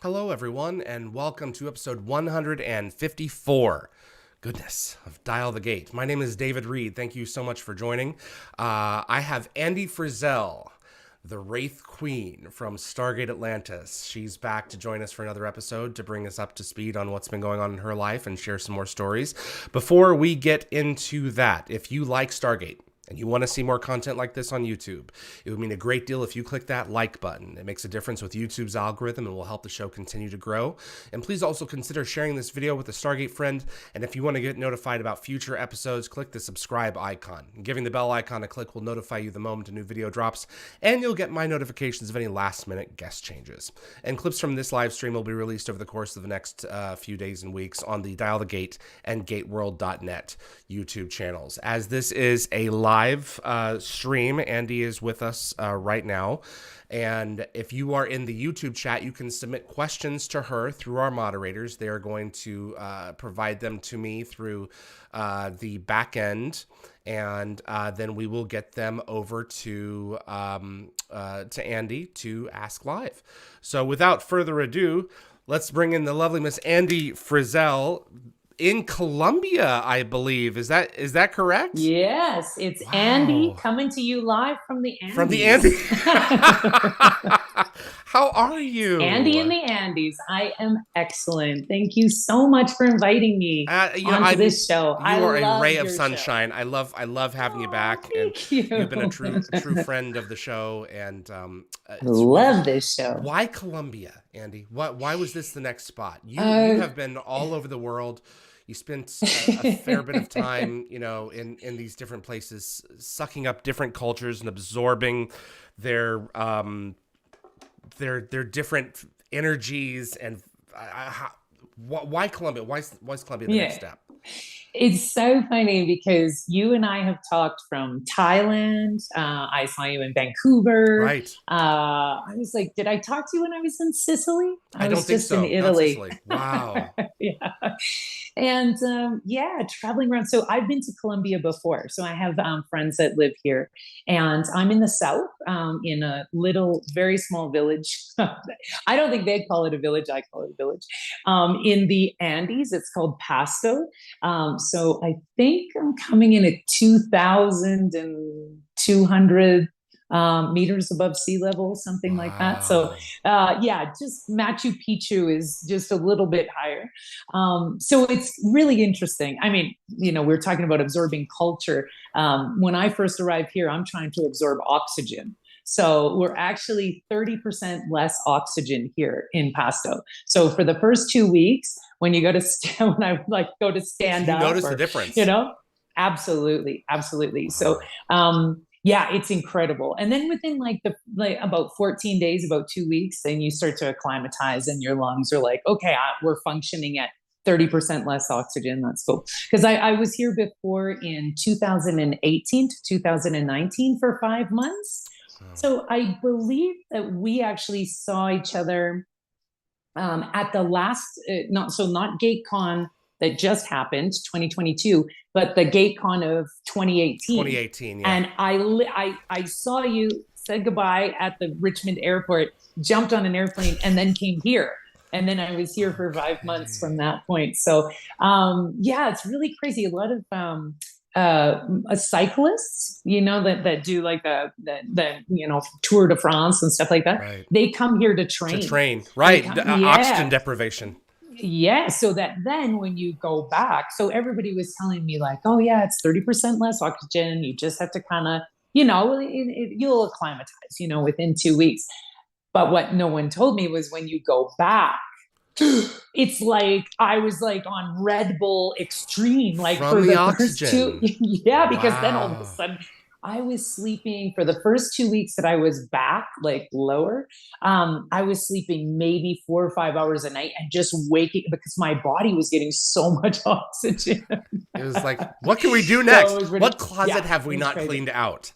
Hello, everyone, and welcome to episode 154. Goodness, of Dial the Gate. My name is David Reed. Thank you so much for joining. I have Andee Frizzell, the Wraith Queen from Stargate Atlantis. She's back to join us for another episode to bring us up to speed on what's been going on in her life and share some more stories. Before we get into that, if you like Stargate, and you want to see more content like this on YouTube, it would mean a great deal if you click that like button. It makes a difference with YouTube's algorithm and will help the show continue to grow. And please also consider sharing this video with a Stargate friend. And if you want to get notified about future episodes, click the subscribe icon. And giving the bell icon a click will notify you the moment a new video drops, and you'll get my notifications of any last-minute guest changes. And clips from this live stream will be released over the course of the next few days and weeks on the Dial the Gate and GateWorld.net YouTube channels. As this is a live stream, Andee is with us right now, and if you are in the YouTube chat, you can submit questions to her through our moderators. They are going to provide them to me through the back end, and then we will get them over to Andee to ask live. So without further ado, let's bring in the lovely Miss Andee Frizzell in Colombia, I believe. Is that correct? Yes, it's wow. Andee coming to you live from the Andes. From the Andes. How are you? Andee in the Andes. I am excellent. Thank you so much for inviting me onto this show. You are a ray of sunshine. Show. I love having you back. Thank you. You've been a true friend of the show, and love this show. Why Colombia, Andee? Why was this the next spot? You have been all over the world. You spent a fair bit of time, in these different places, sucking up different cultures and absorbing their different energies. And why Colombia? Why's Colombia the next step? It's so funny because you and I have talked from Thailand. I saw you in Vancouver. Right. I was like, did I talk to you when I was in Sicily? I don't think so. In Italy. Sicily. Wow. Yeah. And traveling around. So I've been to Colombia before. So I have friends that live here, and I'm in the south, in a little, very small village. I don't think they'd call it a village. I call it a village. In the Andes, it's called Pasto. So I think I'm coming in at 2,200 meters above sea level, something like that. So just Machu Picchu is just a little bit higher. So it's really interesting. I mean, we're talking about absorbing culture. When I first arrived here, I'm trying to absorb oxygen. So we're actually 30% less oxygen here in Pasto. So for the first 2 weeks, when you go to when I go to stand up, you notice the difference. Absolutely. So it's incredible. And then within about 14 days, about 2 weeks, then you start to acclimatize, and your lungs are like, okay, we're functioning at 30% less oxygen. That's cool. Because I was here before in 2018 to 2019 for 5 months. So I believe that we actually saw each other at the last, not GateCon that just happened, 2022, but the GateCon of 2018. 2018, yeah. And I saw you, said goodbye at the Richmond airport, jumped on an airplane, and then came here. And then I was here for 5 months from that point. So, it's really crazy. A lot of cyclists, that do like the Tour de France and stuff like that. Right. They come here to train. Right. Oxygen deprivation. Yeah. So that then when you go back, so everybody was telling me like, oh yeah, it's 30% less oxygen. You just have to kind of, you'll acclimatize, within 2 weeks. But what no one told me was when you go back, it's like I was like on Red Bull Extreme, like from for the oxygen. First 2, because then all of a sudden I was sleeping for the first 2 weeks that I was back, like lower. I was sleeping maybe 4 or 5 hours a night and just waking because my body was getting so much oxygen. It was like, what can we do next? What closet have we not cleaned out?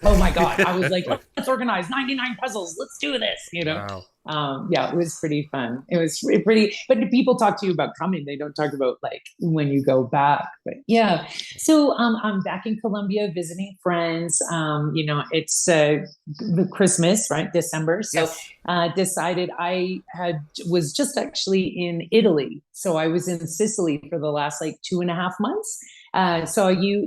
Oh my God. I was like, let's organize 99 puzzles. Let's do this, Wow. Yeah, it was pretty fun. It was pretty, but people talk to you about coming. They don't talk about like when you go back. But yeah, so I'm back in Colombia visiting friends. It's the Christmas, right? December. So Yes. decided was just actually in Italy. So I was in Sicily for the last like 2.5 months. Saw you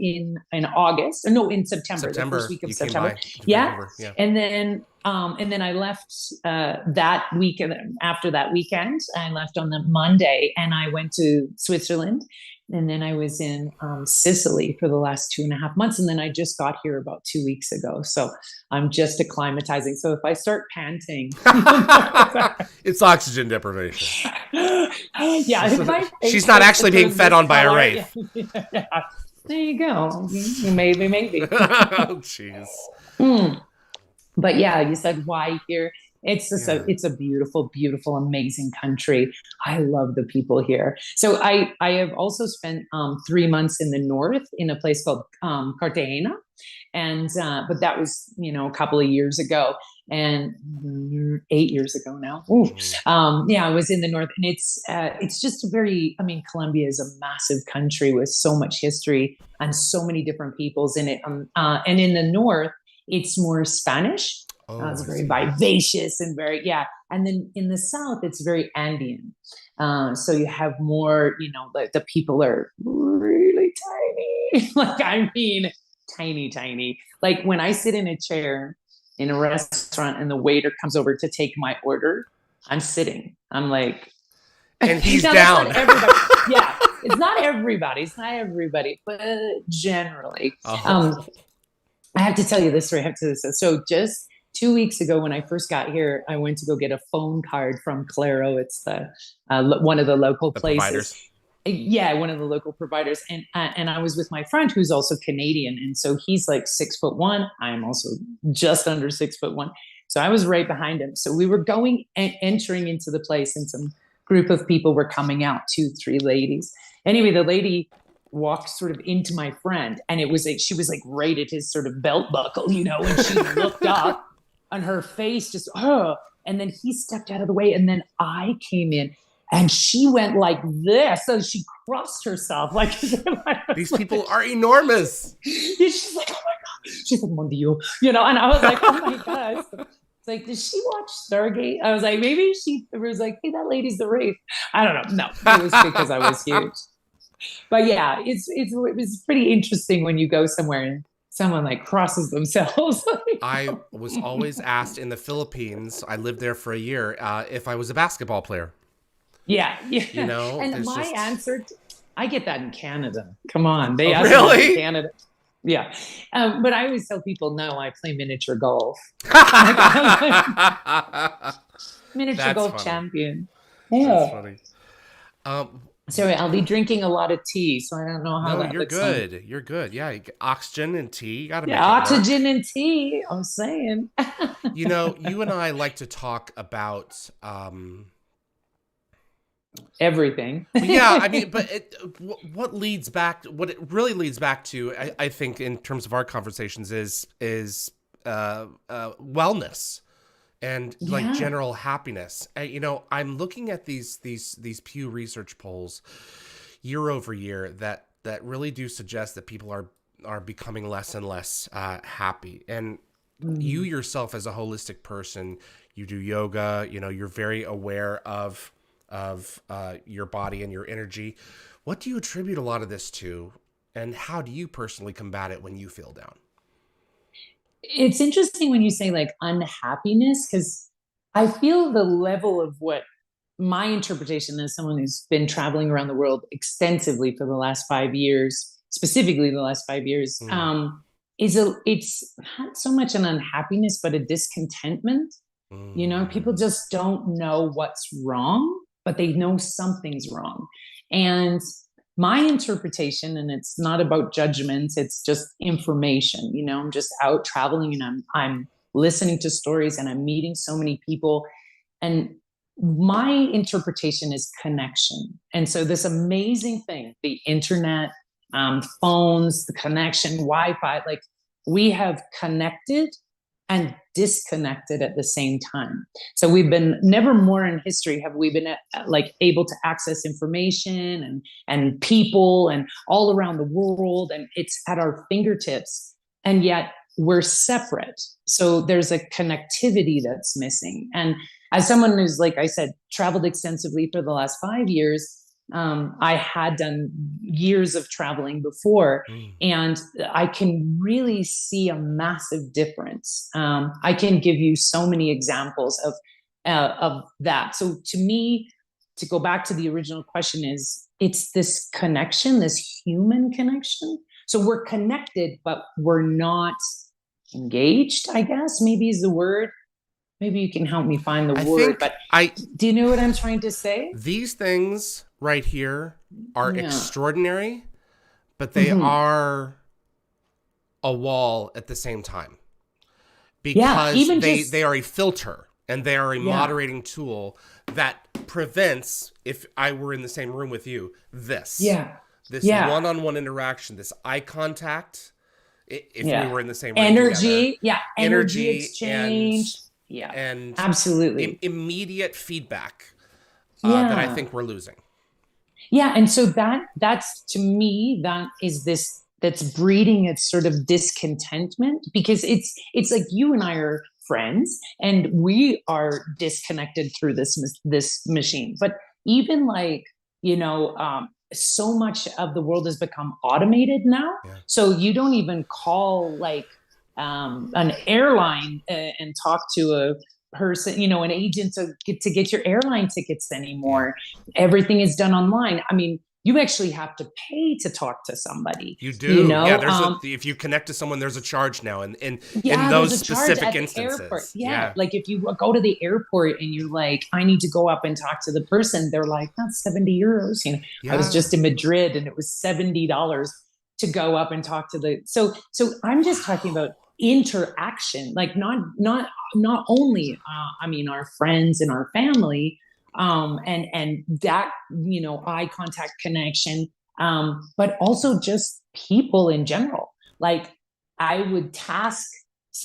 in August, or no, in September, the first September, week of you came September. by to Yeah, Vancouver. Yeah. and then I left that weekend. After that weekend, I left on the Monday, and I went to Switzerland, and then I was in Sicily for the last 2.5 months, and then I just got here about 2 weeks ago. So I'm just acclimatizing. So if I start panting, It's oxygen deprivation. yeah, She's not actually being fed on by a color. wraith. Yeah. There you go. Maybe. Oh, jeez. Mm. But yeah, you said why here. Yeah. It's a beautiful, beautiful, amazing country. I love the people here. So I have also spent 3 months in the north in a place called Cartagena, and but that was a couple of years ago, and 8 years ago now. Yeah, I was in the north, and it's just a very. I mean, Colombia is a massive country with so much history and so many different peoples in it. And in the north, it's more Spanish. Oh, It's I very see. vivacious and very, yeah. And then in the south, it's very Andean. So you have more, the people are really tiny. Like, I mean, tiny, tiny. Like when I sit in a chair in a restaurant and the waiter comes over to take my order, I'm sitting. I'm like, And he's no, that's down. not everybody. Yeah, it's not everybody. It's not everybody, but generally. Oh. I have to tell you this story. I have to. So just 2 weeks ago, when I first got here, I went to go get a phone card from Claro. It's the one of the local The places. providers. Yeah, one of the local providers, and I was with my friend who's also Canadian, and so he's like 6'1". I'm also just under 6'1". So I was right behind him. So we were going and entering into the place, and some group of people were coming out, 2, 3 ladies. Anyway, the lady walked sort of into my friend, and it was like she was like right at his sort of belt buckle, and she looked up, and her face just and then he stepped out of the way, and then I came in, and she went like this, so she crossed herself like These people are enormous. she's like, oh my god, she's like, mon Dieu, and I was like, oh my god. It's like, did she watch Stargate? I was like, maybe she was like, hey, that lady's the Wraith. I don't know. No, it was because I was huge. But yeah, it was pretty interesting when you go somewhere and someone like crosses themselves. I was always asked in the Philippines, I lived there for a year, if I was a basketball player. Yeah. And my answer, I get that in Canada. Come on, they ask really? me in Canada. Yeah, but I always tell people, no, I play miniature golf. Miniature That's golf funny. champion. That's Yeah. funny. Sorry, I'll be drinking a lot of tea, so I don't know how No, that you're looks on. good. You're good. Yeah, you get oxygen and tea. You got to make Yeah, it work. oxygen and tea. I'm saying. You and I like to talk about Everything. yeah, I mean, but what it really leads back to, I think, in terms of our conversations, is wellness and like general happiness. I'm looking at these Pew Research polls year over year that really do suggest that people are becoming less and less happy. And you yourself, as a holistic person, you do yoga. You're very aware of your body and your energy. What do you attribute a lot of this to, and how do you personally combat it when you feel down? It's interesting when you say like unhappiness, because I feel the level of what my interpretation as someone who's been traveling around the world extensively for the last 5 years, specifically the last 5 years, it's not so much an unhappiness, but a discontentment. People just don't know what's wrong, but they know something's wrong. And my interpretation, and it's not about judgments, it's just information. I'm just out traveling, and I'm listening to stories, and I'm meeting so many people. And my interpretation is connection. And so this amazing thing, the internet, phones, the connection, Wi-Fi, like we have connected and disconnected at the same time. So we've been never more in history have we been like able to access information and people and all around the world, and it's at our fingertips, and yet we're separate. So there's a connectivity that's missing. And as someone who's, like I said, traveled extensively for the last 5 years, I had done years of traveling before, and I can really see a massive difference. I can give you so many examples of that. So to me, to go back to the original question, it's this connection, this human connection. So we're connected, but we're not engaged, I guess, maybe is the word. Maybe you can help me find the word, but do you know what I'm trying to say? These things right here are extraordinary, but they are a wall at the same time, because they are a filter, and they are a moderating tool that prevents, if I were in the same room with you, this one-on-one interaction, this eye contact, if we were in the same room energy together, energy exchange, and absolutely immediate feedback that I think we're losing. And so that's to me, that's breeding its sort of discontentment, because it's like you and I are friends and we are disconnected through this machine. But even like, so much of the world has become automated now. So you don't even call like an airline and talk to a person, an agent to get your airline tickets anymore. Everything is done online. I mean, you actually have to pay to talk to somebody. You do. If you connect to someone, there's a charge now in those specific instances. Like if you go to the airport and you're like, I need to go up and talk to the person, they're like, that's 70 euros. I was just in Madrid and it was $70 to go up and talk to so I'm just talking about interaction, like not only our friends and our family, and that eye contact connection, but also just people in general. Like I would task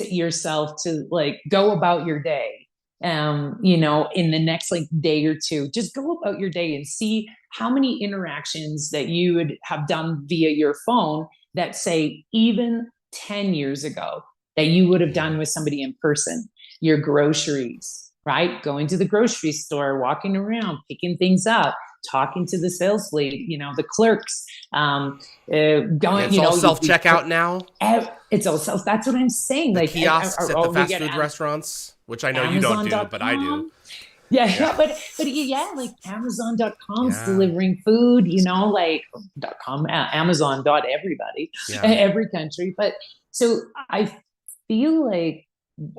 yourself to like go about your day, in the next like day or two, just go about your day and see how many interactions that you would have done via your phone that say even 10 years ago that you would have done with somebody in person. Your groceries, right? Going to the grocery store, walking around, picking things up, talking to the sales lady, the clerks, going, it's all self-checkout now. It's all self. That's what I'm saying. The like kiosks at the fast food restaurants, which I know Amazon. You don't do, but I do. Like Amazon.com's delivering food, like .com, Amazon. Everybody, every country. But so I feel like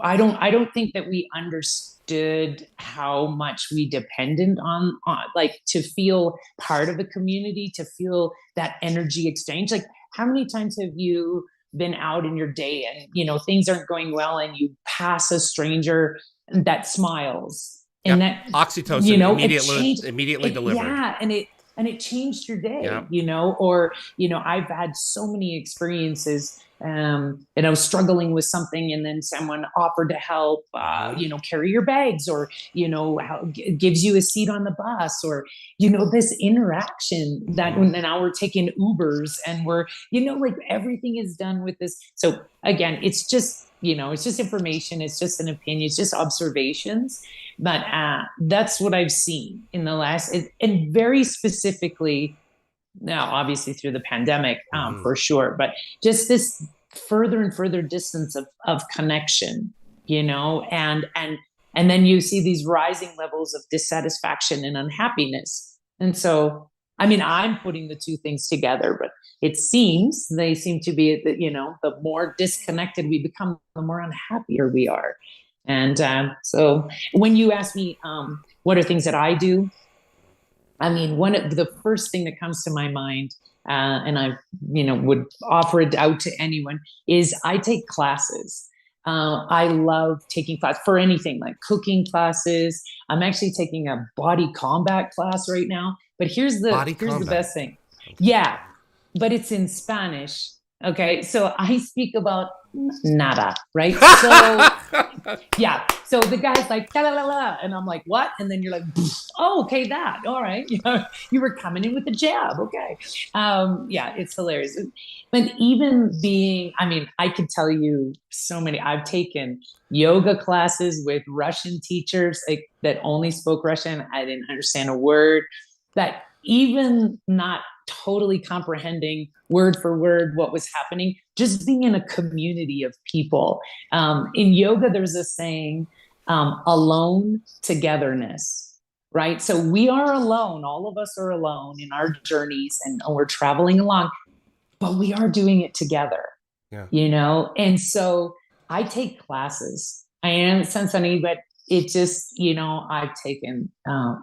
I don't think that we understood how much we depended on like to feel part of a community, to feel that energy exchange. Like how many times have you been out in your day and things aren't going well and you pass a stranger that smiles and that oxytocin immediately delivered. And it changed your day, or I've had so many experiences, struggling with something and then someone offered to help, carry your bags, or, gives you a seat on the bus, or, this interaction that now we're taking Ubers and we're, like everything is done with this. So again, it's just, it's just information. It's just an opinion. It's just observations. But that's what I've seen in the last, and very specifically now, obviously through the pandemic, for sure, but just this further and further distance of connection, and then you see these rising levels of dissatisfaction and unhappiness. And so, I mean, I'm putting the two things together, but they seem to be, the more disconnected we become, the more unhappier we are. And so when you ask me, what are things that I do? I mean, the first thing that comes to my mind, and I, would offer it out to anyone, is I take classes. I love taking classes for anything, like cooking classes. I'm actually taking a body combat class right now. But here's the best thing. Okay. Yeah, but it's in Spanish. Okay, so I speak about nada, right? So yeah. So the guy's like, la, la, la, la, and I'm like, what? And then you're like, oh, okay, that. All right. You were coming in with the jab. Okay. Yeah, it's hilarious. But even being, I mean, I could tell you so many. I've taken yoga classes with Russian teachers like, that only spoke Russian. I didn't understand a word. That even not totally comprehending word for word what was happening, just being in a community of people. In yoga, there's a saying, alone togetherness, right? So we are alone. All of us are alone in our journeys and we're traveling along, but we are doing it together, Yeah. And so I take classes. I am sensitive, but it just, I've taken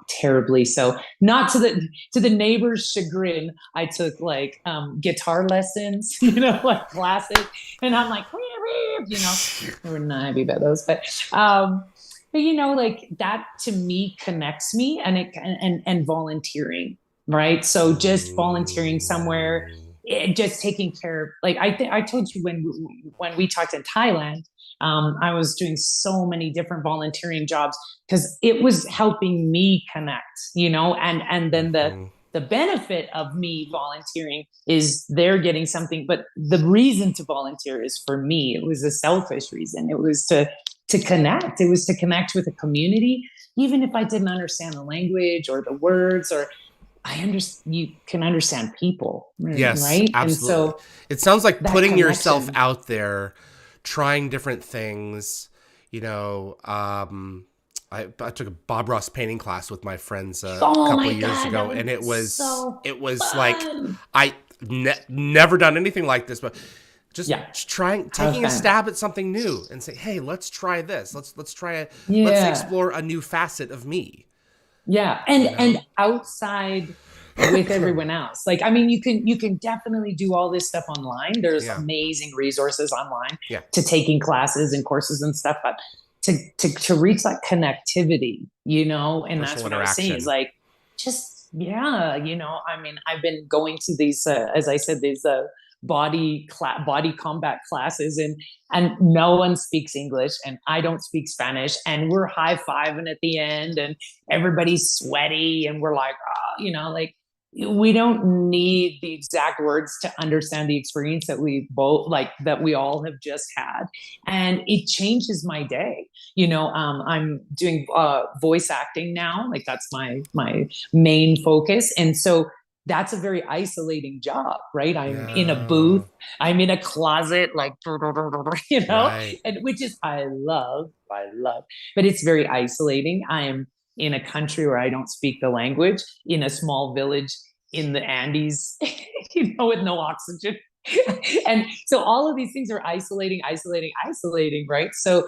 terribly. So not to the neighbor's chagrin, I took like guitar lessons, like classes, and I'm like, I would not happy about those, but like that to me connects me, and and volunteering, right? So just volunteering somewhere, just taking care of, like I told you when we talked in Thailand, I was doing so many different volunteering jobs because it was helping me connect, and then the benefit of me volunteering is they're getting something, but the reason to volunteer is for me. It was a selfish reason. It was to connect. It was to connect with a community, even if I didn't understand the language or the words, or I understand, you can understand people, Yes, right? And absolutely. so It sounds like that putting yourself connection. out there, trying different things. I took a Bob Ross painting class with my friends a Oh couple my of years God, that ago, would and be it was so it was like fun. I never done anything like this, but just Yeah, trying have taking a fun. stab at something new and say, hey, let's try this. Let's Yeah, explore a new facet of me. yeah, You and know? outside with everyone else. Like, I mean, you can definitely do all this stuff online. There's Yeah, amazing resources online yeah. to taking classes and courses and stuff, but to reach that connectivity, and that's Personal what I was saying is interaction. like, just yeah, I mean, I've been going to these, as I said, these body combat classes, and no one speaks English and I don't speak Spanish, and we're high-fiving at the end, and everybody's sweaty, and we're like, like we don't need the exact words to understand the experience that we both like that we all have just had, and it changes my day. I'm doing voice acting now, like that's my main focus, and so that's a very isolating job, right? I'm in a Yeah. booth, I'm in a closet, like, Right. and which is I love, but it's very isolating. I am in a country where I don't speak the language, in a small village in the Andes, with no oxygen. And so all of these things are isolating, isolating, isolating, right? So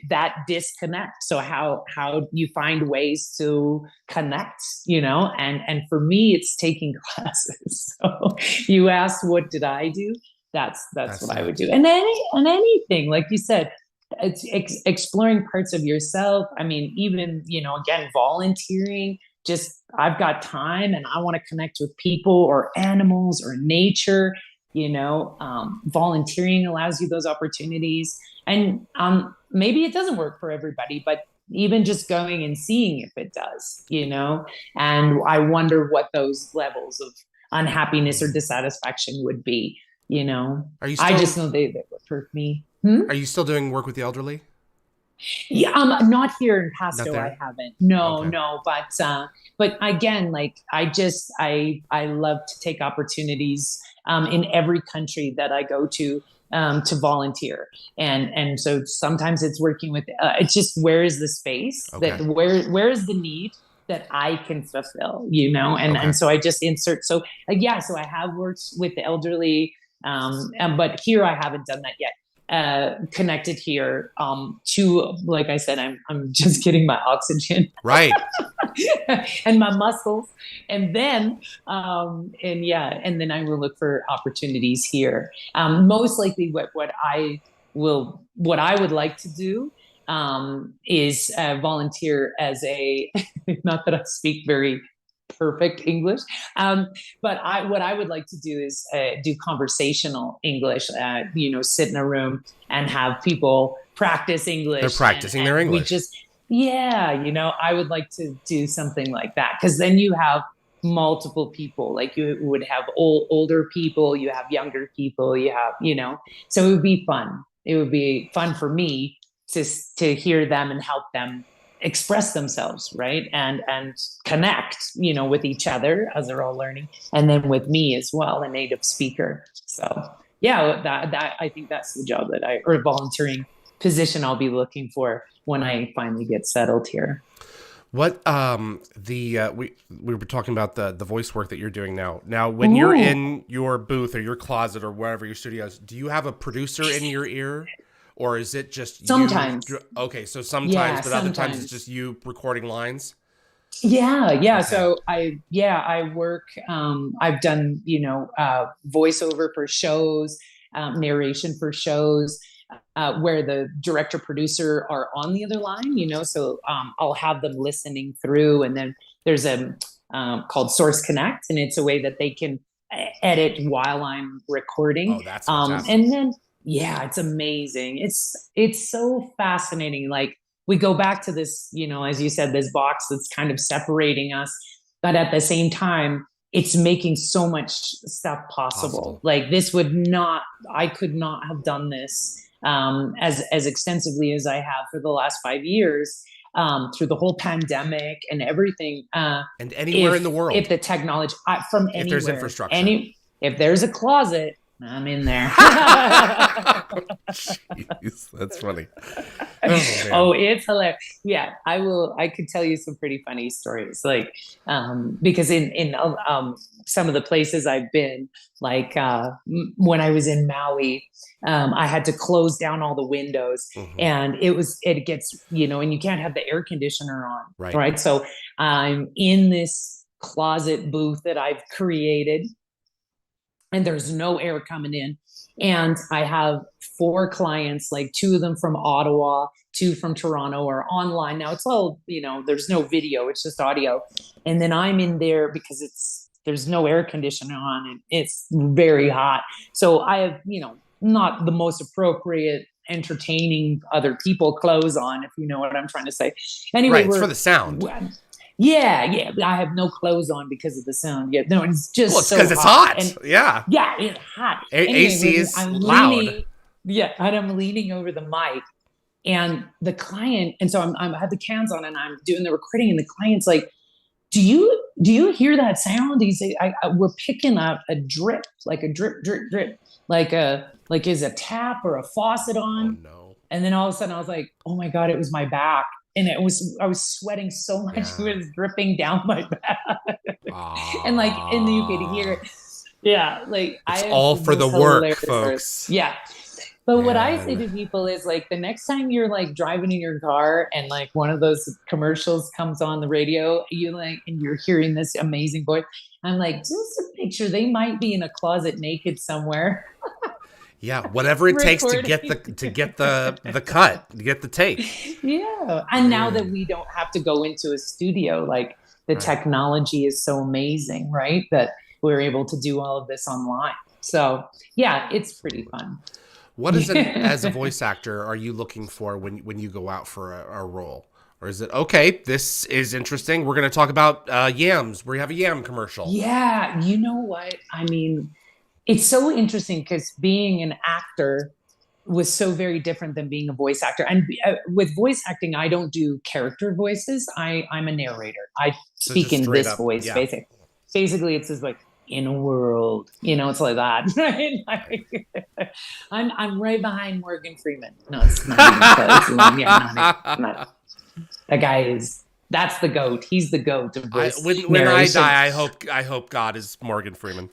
that disconnect. So how you find ways to connect, and for me it's taking classes. So you asked what did I do, that's That's what I would it. do, and anything like you said, it's exploring parts of yourself. I mean, even again, volunteering. Just I've got time and I want to connect with people or animals or nature. Volunteering allows you those opportunities, and maybe it doesn't work for everybody, but even just going and seeing if it does, and I wonder what those levels of unhappiness or dissatisfaction would be. Are you I still just know they work for me. Hmm? are you still doing work with the elderly? Yeah, not here in Not Pasco. I there? haven't. No, Okay. no. But again, like I love to take opportunities in every country that I go to volunteer, and so sometimes it's working with. It's just where is the space Okay. that where is the need that I can fulfill, and Okay. so I just insert. So yeah, so I have worked with the elderly, but here I haven't done that yet, connected here, to, like I said, I'm just getting my oxygen Right. and my muscles, and then and yeah, and then I will look for opportunities here. Most likely, what I would like to do is volunteer as a not that I speak very perfect English. But what I would like to do is do conversational English. Sit in a room and have people practice They're English, practicing their and we English. just, yeah, I would like to do something like that, because then you have multiple people. Like you would have older people, you have younger people, you have, so it would be fun. It would be fun for me to hear them and help them express themselves, right, and connect, with each other as they're all learning, and then with me as well, a native speaker. So yeah, that I think that's the job or volunteering position I'll be looking for when I finally get settled here. What we were talking about the voice work that you're doing now. Now, when you're Ooh, in your booth or your closet or wherever your studio is, do you have a producer in your ear, or is it just you? sometimes. Okay, so sometimes, Yeah, but other times it's sometimes. just you recording lines. Yeah. Okay. So I work. I've done, voiceover for shows, narration for shows, where the director producer are on the other line. So I'll have them listening through, and then there's a called Source Connect, and it's a way that they can edit while I'm recording. Oh, that's fantastic. And then yeah, it's amazing. It's so fascinating. Like we go back to this, as you said, this box that's kind of separating us, but at the same time, it's making so much stuff possible. Possible. Like this I could not have done this as extensively as I have for the last 5 years, through the whole pandemic and everything. And anywhere in If the world, the technology, from if there's anywhere, infrastructure. if there's a closet, I'm in there. Jeez, that's funny. Oh Oh, man. it's hilarious. Yeah, I will. I could tell you some pretty funny stories, like because in some of the places I've been, like when I was in Maui, I had to close down all the windows, Hmm. and it gets, and you can't have the air conditioner on, Right. right? So I'm in this closet booth that I've created, and there's no air coming in. And I have four clients, like two of them from Ottawa, two from Toronto, are online. Now it's all, there's no video, it's just audio. And then I'm in there because there's no air conditioner on, and it's very hot. So I have, not the most appropriate, entertaining other people clothes on, if you know what I'm trying to say. Anyway, Right. It's for the sound. yeah, I have no clothes on because of the sound. Yeah, no, it's Well, just it's so because it's hot. hot. And Yeah. yeah, it's hot. Anyway, AC is I'm loud. leaning, yeah, and I'm leaning over the mic, and the client, and so I have the cans on, and I'm doing the recording, and the client's like, "Do you hear that sound?" He's like, "We're picking up a drip, like a drip, drip, drip, like is a tap or a faucet Oh on?" no. And then all of a sudden, I was like, "Oh my god!" It was my back, and I was sweating so much, it Yeah. was dripping down my back, and you could hear Ah. it. Yeah, like I It's have all the for the most work, hilarious stories. folks. Yeah. But what I say Man. to people is, like, the next time you're like driving in your car and like one of those commercials comes on the radio, and you're hearing this amazing voice, I'm like, just a picture, they might be in a closet naked somewhere Yeah, whatever it takes to get recording. the cut, to get the take. Yeah. And now that Man. we don't have to go into a studio, like the Right. technology is so amazing, right? That we're able to do all of this online. So yeah, it's pretty Absolutely. fun. What is an as a voice actor are you looking for when you go out for a role? Or is it okay, this is interesting. We're going to talk about yams. We have a yam commercial. Yeah, you know what? I mean, it's so interesting because being an actor was so very different than being a voice actor. And with voice acting, I don't do character voices. I'm a narrator. I So speak just in straight this up, voice, yeah. basically. Basically, it's just like, in a world, it's like that, right? Like, I'm right behind Morgan Freeman. No, it's not even close. Yeah, not. That guy is, that's the goat. He's the goat of I voice when I narration. die, I hope God is Morgan Freeman.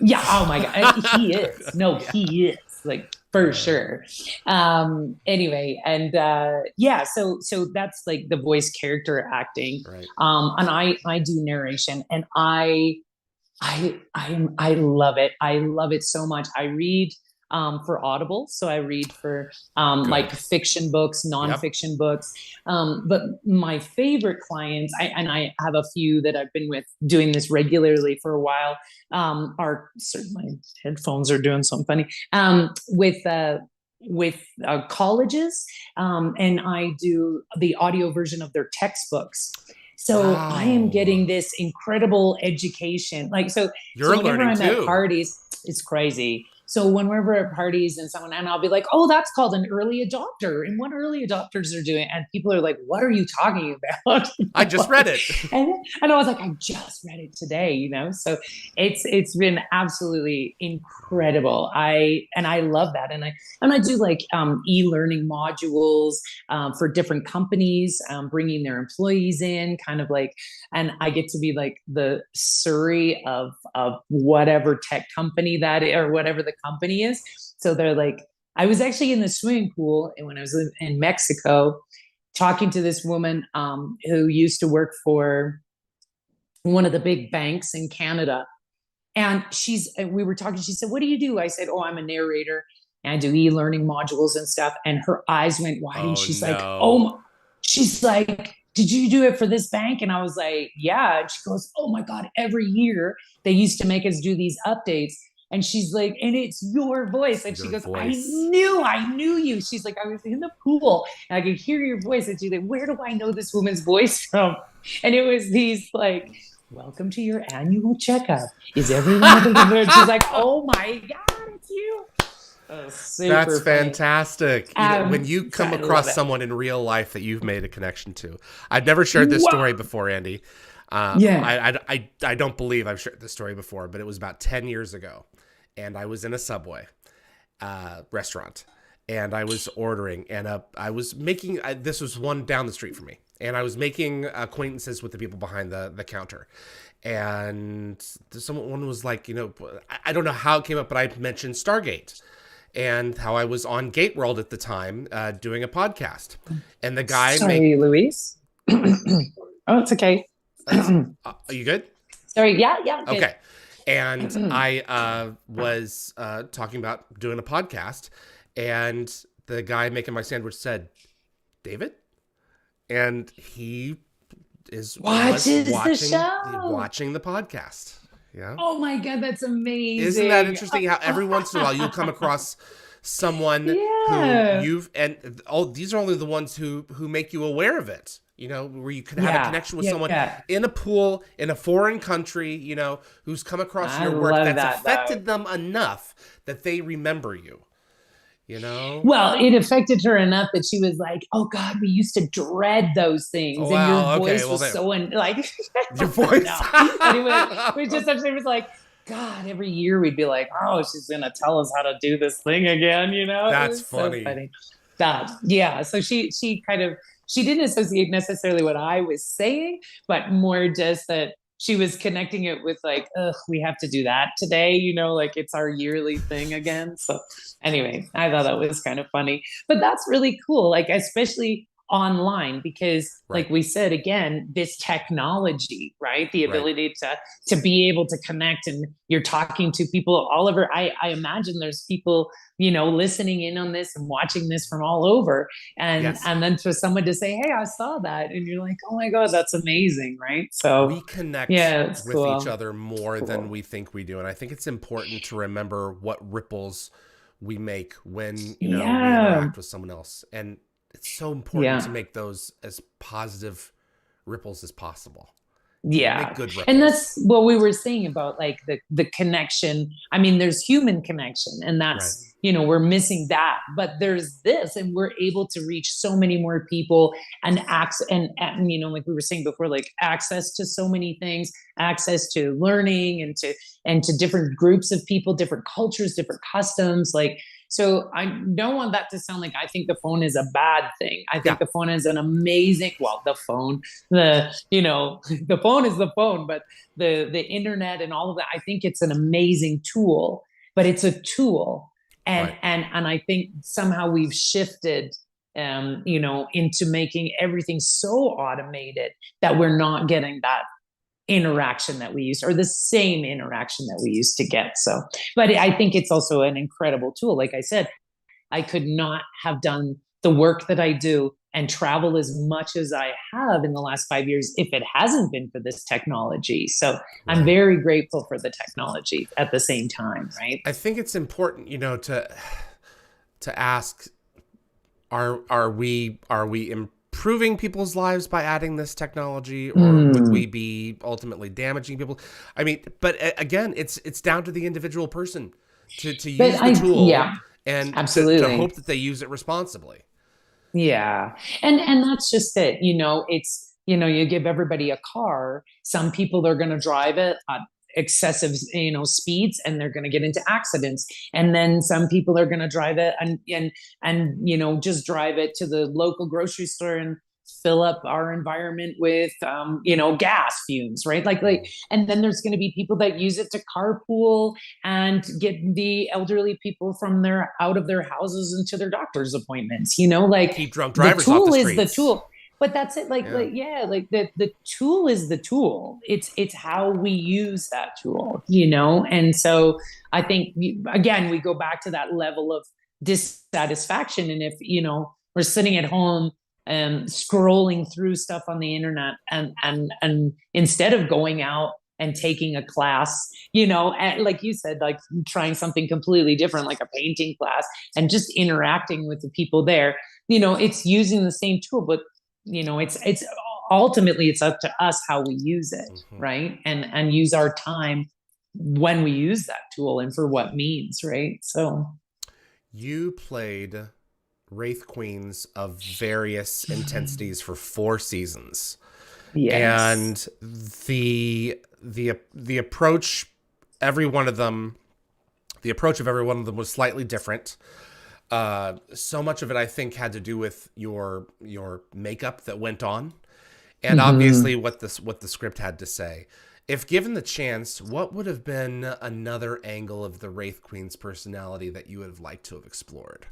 Yeah. Oh my God. He is. No, Yeah. he is, like, for sure. Anyway, and yeah, so that's like the voice character acting. Right. And I do narration, and I love it. I love it so much. I read for Audible. So I read for like Good. fiction books, Yep. nonfiction books. But my favorite clients, and I have a few that I've been with doing this regularly for a while, are certainly headphones are doing something funny with colleges, and I do the audio version of their textbooks. So I am Wow. getting this incredible education. Like so You're whenever learning I'm at too. parties, it's crazy. So whenever at parties and someone and I'll be like, oh, that's called an early adopter, and what early adopters are doing, and people are like, what are you talking about? I just read it. And I was like, I just read it today, So it's been absolutely incredible. I love that, and I do like e-learning modules for different companies, bringing their employees in, kind of like, and I get to be like the Surrey of whatever tech company that is, or whatever the company is. So they're like, I was actually in the swimming pool and when I was in Mexico, talking to this woman who used to work for one of the big banks in Canada. And we were talking, she said, what do you do? I said, oh, I'm a narrator and I do e-learning modules and stuff. And her eyes went wide and Oh she's like, no. she's like, did you do it for this bank? And I was like, yeah. And she goes, oh my God, every year they used to make us do these updates. And she's like, and it's your voice. And she Your goes, voice. I knew you. She's like, I was in the pool and I could hear your voice. And she's like, where do I know this woman's voice from? And it was these like, welcome to your annual checkup. Is everyone at the she's like, oh my God, it's you. Oh, That's super funny. fantastic. When you So come I love across it. someone in real life that you've made a connection to. I've never shared this story Wow. before, Andee. Yeah. I don't believe I've shared this story before, but it was about 10 years ago. And I was in a Subway restaurant. And I was ordering. And I was making, this was one down the street from me. And I was making acquaintances with the people behind the counter. And someone was like, I don't know how it came up, but I mentioned Stargate and how I was on Gate World at the time doing a podcast. And the guy Sorry, Luis. Oh, it's okay. that's, are you good? Sorry. Yeah. Yeah. Okay. Okay. And I was talking about doing a podcast, and the guy making my sandwich said, David? And he What was is the show? watching the podcast. Yeah. Oh my God, that's Isn't that amazing. interesting how every once in a while you'll come across someone who Yeah. these are only the ones who make you aware of it, where you could have a Yeah. connection with someone Yeah. in a pool in a foreign country, who's come across I your work love that's that though. affected them enough that they remember you. Well, it affected her enough that she was like, "Oh God, we used to dread those Oh things," and your wow, okay, voice well was there, so like, your voice. no. Anyway, we just she was like, "God, every year we'd be like, oh, she's gonna tell us how to do this thing again," It That's was so funny. funny. That yeah. So she kind of she didn't associate necessarily what I was saying, but more just that she was connecting it with like, ugh, we have to do that today, like it's our yearly thing again. So anyway, I thought that was kind of funny. But that's really cool, like especially online, because Right, like we said again, this technology, right? The right. ability to be able to connect, and you're talking to people all over. I imagine there's people, listening in on this and watching this from all over. And Yes. and then for someone to say, hey, I saw that, and you're like, oh my God, that's amazing, right? So We connect yeah, it's with each cool. other more than Cool. we think we do. And I think it's important to remember what ripples we make when, we Yeah. interact with someone else. And it's so important to Yeah. make those as positive ripples as possible. Make Yeah. good And ripples. that's what we were saying about like the connection. I mean, there's human connection, and Right. that's, we're missing that. But there's this, and we're able to reach so many more people, and access, and like we were saying before, like access to so many things, access to learning, and to different groups of people, different cultures, different customs. Like, so I don't want that to sound like I think the phone is a bad thing. I Yeah. think the phone is an amazing, well, the phone is the phone, but the internet and all of that, I think it's an amazing tool, but it's a tool. and Right. and and I think somehow we've shifted into making everything so automated that we're not getting interaction that we used, or the same interaction that we used to get. So, but I think it's also an incredible tool. Like I said, I could not have done the work that I do and travel as much as I have in the last 5 years if it hasn't been for this technology. So right. I'm very grateful for the technology at the same time, right? I think it's important, to ask, are we improving people's lives by adding this technology, or would we be ultimately damaging people? I mean, but again, it's down to the individual person to use the tool and to hope that they use it responsibly. Yeah. And that's just it. It's, you give everybody a car. Some people are going to drive it at excessive, speeds, and they're going to get into accidents. And then some people are going to drive it and just drive it to the local grocery store and fill up our environment with, gas fumes, right? And then there's going to be people that use it to carpool and get the elderly people out of their houses into their doctor's appointments, keep drunk drivers the tool off the is streets. the tool. But that's it. The tool is the tool. It's how we use that tool, And so I think, again, we go back to that level of dissatisfaction. And if, we're sitting at home scrolling through stuff on the internet and instead of going out and taking a class, and like you said, like trying something completely different, like a painting class, and just interacting with the people there, it's using the same tool, but it's ultimately it's up to us how we use it, right? And use our time when we use that tool and for what means, right? So you played Wraith Queens of various intensities for 4 seasons. Yes. And the approach of every one of them was slightly different. So much of it, I think, had to do with your makeup that went on, and obviously what the script had to say. If given the chance, what would have been another angle of the Wraith Queen's personality that you would have liked to have explored?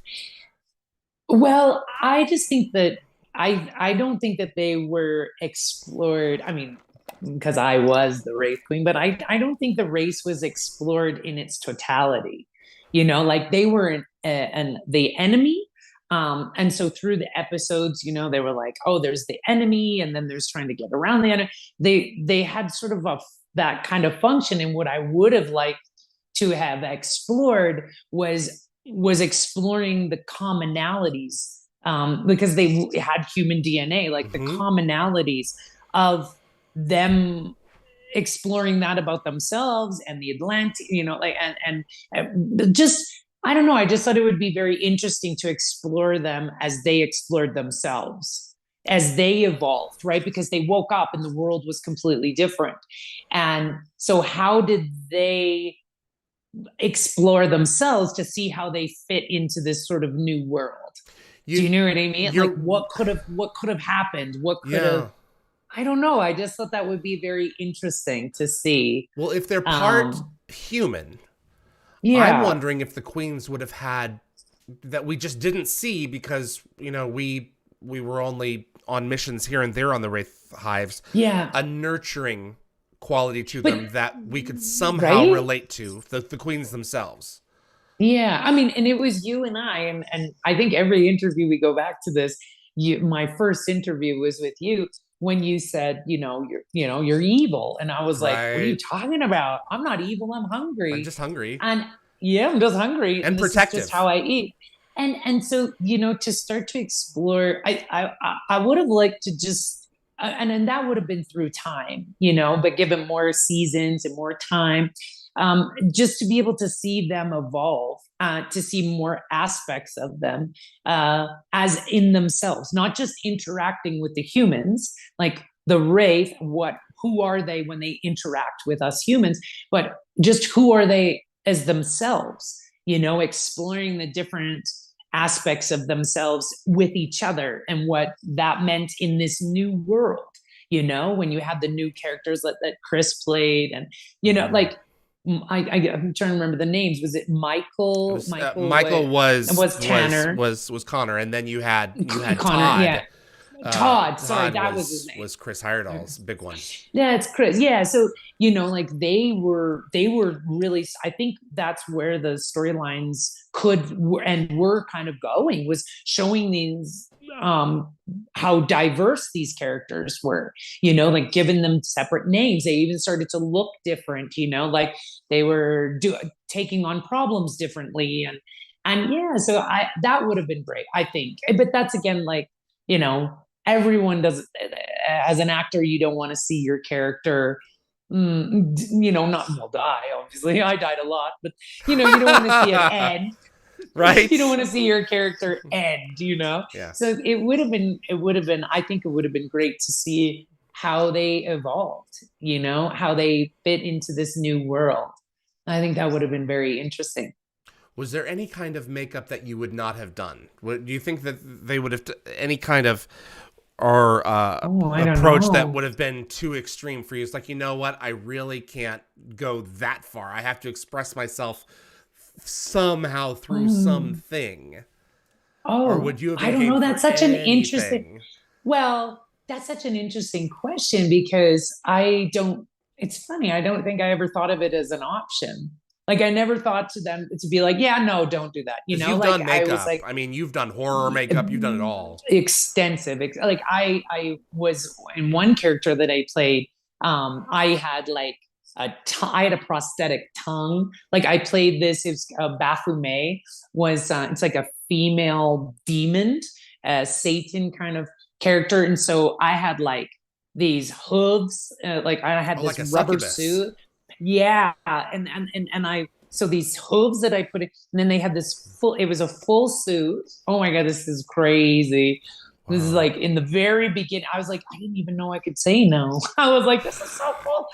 Well, I just think that I don't think that they were explored. I mean, because I was the Wraith Queen, but I don't think the race was explored in its totality. They were the enemy. And so through the episodes, they were like, oh, there's the enemy, and then there's trying to get around the enemy. They had sort of that kind of function. And what I would have liked to have explored was exploring the commonalities, because they had human DNA, like the commonalities of them, exploring that about themselves and the Atlantis, and just, I don't know. I just thought it would be very interesting to explore them as they explored themselves, as they evolved, right? Because they woke up and the world was completely different. And so how did they explore themselves to see how they fit into this sort of new world? Do you know what I mean? Like what could have happened? What could have, I don't know. I just thought that would be very interesting to see. Well, if they're part human, I'm wondering if the queens would have had that we just didn't see because, we were only on missions here and there on the Wraith Hives. Yeah. A nurturing quality to them that we could somehow relate to, the queens themselves. Yeah. I mean, and it was you and I, and I think every interview we go back to this, my first interview was with you when you said, you're evil. And I was like, what are you talking about? I'm not evil. I'm hungry. I'm just hungry. And I'm just hungry. And protective. This is just how I eat. And so, to start to explore, I would have liked to just, and then that would have been through time, but given more seasons and more time, just to be able to see them evolve, to see more aspects of them as in themselves, not just interacting with the humans, like the Wraith, who are they when they interact with us humans, but just who are they as themselves, exploring the different aspects of themselves with each other and what that meant in this new world, when you had the new characters that Chris played, and, I'm trying to remember the names. Was it Michael? Michael was Tanner. Was Connor, and then you had Connor, Todd. yeah. Todd, sorry, Todd that was his name. was Chris Heyerdahl's big one. Yeah, it's Chris. Yeah, so like they were really. I think that's where the storylines were kind of going, was showing these how diverse these characters were. Like giving them separate names. They even started to look different. Like they were taking on problems differently, and yeah. So that would have been great, I think. But that's again like everyone does. As an actor, you don't want to see your character not will die. Obviously, I died a lot, but you don't want to see it end. Right. You don't want to see your character end. Yeah. So it would have been. I think it would have been great to see how they evolved. How they fit into this new world. I think that would have been very interesting. Was there any kind of makeup that you would not have done? Do you think that they would have any kind of approach that would have been too extreme for you? It's like, what? I really can't go that far. I have to express myself somehow through something. Or would you have I don't know. That's such anything? An interesting. Well, that's such an interesting question because it's funny. I don't think I ever thought of it as an option. Like I never thought to them to be like, yeah, no, don't do that. You've like, done makeup. I was like, you've done horror makeup. You've done it all. Extensive. Like I was in one character that I played. I had like I had a prosthetic tongue. Like I played this. It was Baphomet was it's like a female demon, Satan kind of character, and so I had like these hooves. Like I had this like rubber succubus. suit. Yeah, and I so these hooves that I put in, and then they had this it was a full suit. Oh my God, this is crazy. This is like in the very beginning. I was like, I didn't even know I could say no. I was like, this is so cool.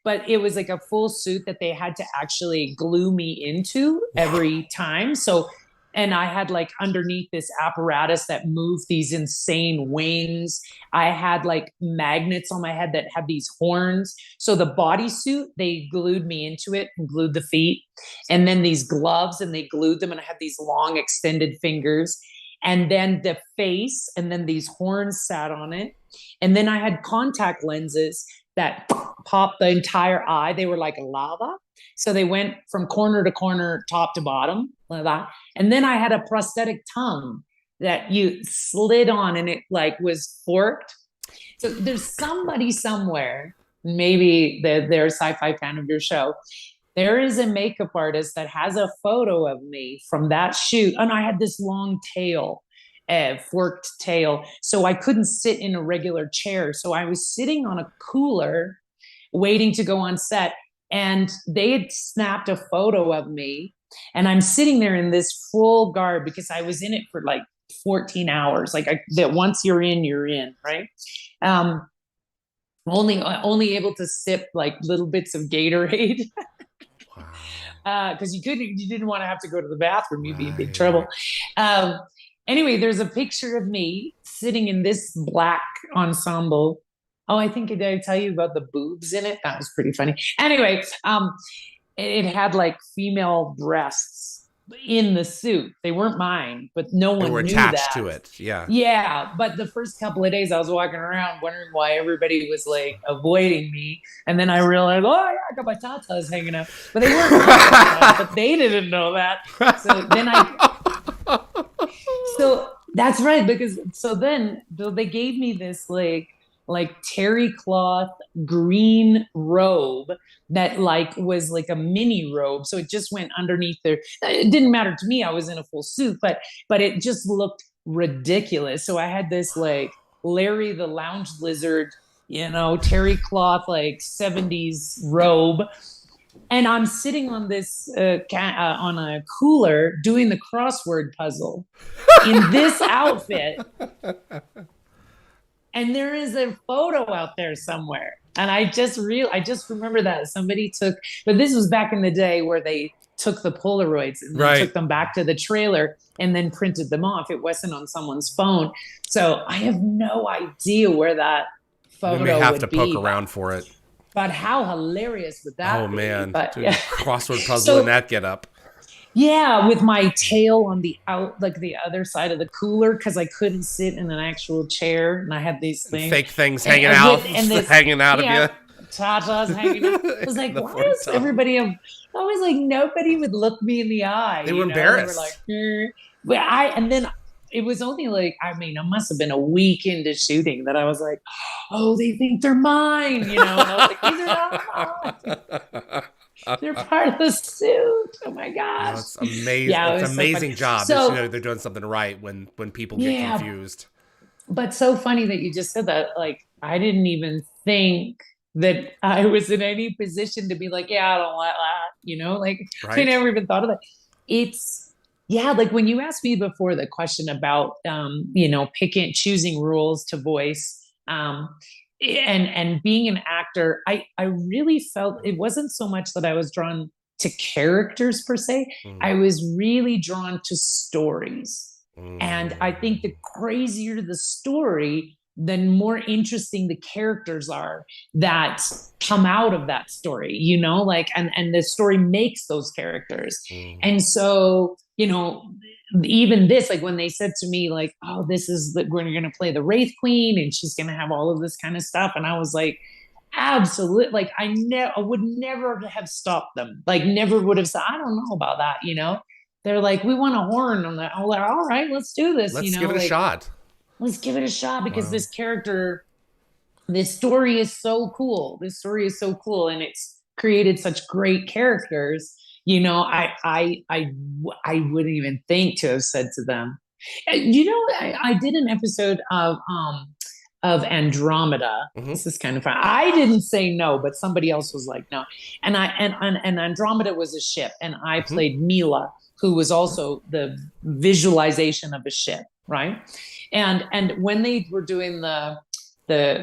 But it was like a full suit that they had to actually glue me into every time. So, and I had like underneath this apparatus that moved these insane wings. I had like magnets on my head that had these horns. So the bodysuit, they glued me into it and glued the feet. And then these gloves, and they glued them, and I had these long extended fingers. And then the face, and then these horns sat on it. And then I had contact lenses that popped the entire eye. They were like lava. So they went from corner to corner, top to bottom, like that. And then I had a prosthetic tongue that you slid on, and it like was forked. So there's somebody somewhere, maybe they're a sci-fi fan of your show. There is a makeup artist that has a photo of me from that shoot. And I had this long tail, forked tail. So I couldn't sit in a regular chair. So I was sitting on a cooler waiting to go on set. And they had snapped a photo of me. And I'm sitting there in this full garb because I was in it for like 14 hours. Like that once you're in, right? Only able to sip like little bits of Gatorade. Because you didn't want to have to go to the bathroom. You'd be in big trouble. Anyway, there's a picture of me sitting in this black ensemble. Oh, I think did I tell you about the boobs in it? That was pretty funny. Anyway, it had like female breasts in the suit. They weren't mine, but no one were knew attached that. to it. Yeah. Yeah. But the first couple of days I was walking around wondering why everybody was like avoiding me. And then I realized, oh yeah, I got my tatas hanging out. But they weren't but they didn't know that. So then so that's right, because so then they gave me this like terry cloth green robe that like was like a mini robe. So it just went underneath there. It didn't matter to me. I was in a full suit, but it just looked ridiculous. So I had this like Larry the Lounge Lizard, terry cloth, like 70s robe. And I'm sitting on this on a cooler doing the crossword puzzle in this outfit. And there is a photo out there somewhere. And I just remember that somebody took, but this was back in the day where they took the Polaroids and then took them back to the trailer and then printed them off. It wasn't on someone's phone. So I have no idea where that photo would be. We may have to poke around for it. But how hilarious would that be? Oh, man. But, Dude, crossword puzzle in that get up. Yeah, with my tail on the like the other side of the cooler because I couldn't sit in an actual chair, and I had these And things, fake things hanging and out, with and this, hanging out of yeah, you. tatas hanging out. I was like, The why front is tongue. everybody? I was like, nobody would look me in the eye, They were They were like, embarrassed. but and then it was only like, I mean, I must have been a week into shooting that I was like, oh, they think they're mine, and I was like, these are not mine. They're part of the suit. Oh my No, gosh. it's amazing. Yeah, it It's an was so funny. amazing job. Just So they're doing something right when people get yeah, confused. but so funny that you just said that. Like, I didn't even think that I was in any position to be like, yeah, I don't like that. Like I Right? never even thought of that. It's yeah, like when you asked me before the question about choosing roles to voice, and being an actor, I really felt it wasn't so much that I was drawn to characters per se. Mm. I was really drawn to stories. And I think Mm. the crazier the story, the more interesting the characters are that come out of that story, like, and the story makes those characters. Mm. And so, even this, like when they said to me, like, oh, this is that we're going to play the Wraith Queen and she's going to have all of this kind of stuff. And I was like, absolutely. Like, I would never have stopped them. Like, never would have said, I don't know about that. They're like, we want a horn on that. I'm like, all right, let's do this, Let's give it a like, shot. let's give it a shot because Wow. this character, this story is so cool. This story is so cool, and it's created such great characters. I wouldn't even think to have said to them. I did an episode of Andromeda. Hmm. This is kind of fun. I didn't say no, but somebody else was like no. And Andromeda was a ship, and I Hmm. played Mila, who was also the visualization of a ship, right? And when they were doing the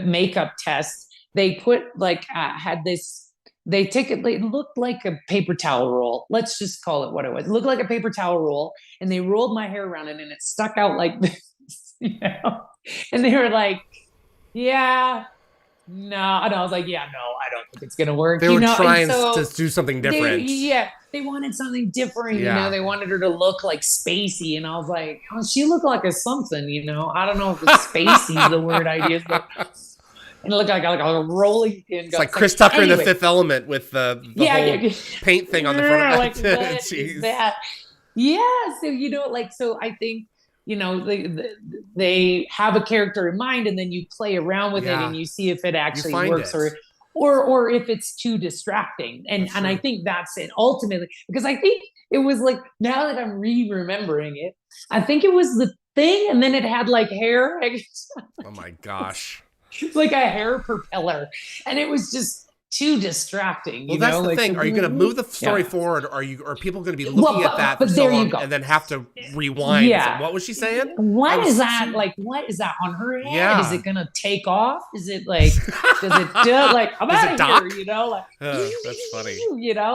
makeup test, they put like had this. They take it. It looked like a paper towel roll. Let's just call it what it was. It looked like a paper towel roll, and they rolled my hair around it, and it stuck out like this. And they were like, yeah, no. And I was like, yeah, no, I don't think it's gonna work, They were And trying to so do something different. they wanted something different, Yeah. They wanted her to look like spacey, and I was like, oh, she looked like a something, I don't know if it's spacey is the word I use, but and it looked like a rolling pin. It's like Chris Tucker in The Fifth Element with the whole paint thing on the front of like, it. what is that? Yeah, so so I think they have a character in mind, and then you play around with it, Yeah. and you see if it You actually find works, it. or if it's too distracting. And That's and I true. think that's it ultimately, because I think it was like, now that I'm remembering it, I think it was the thing, and then it had like hair. Oh my gosh. Like a hair propeller, and it was just too distracting. Well, that's the like, thing. Are you going to move the story yeah. forward? Or are people going to be Well, looking at that for but so there you long go. and then have to rewind? Yeah. What was she saying? What is that? Like, what is that on her head? Yeah. Is it gonna take off? Is it like, does it do like, I'm Does out it of dock? here, like, That's funny.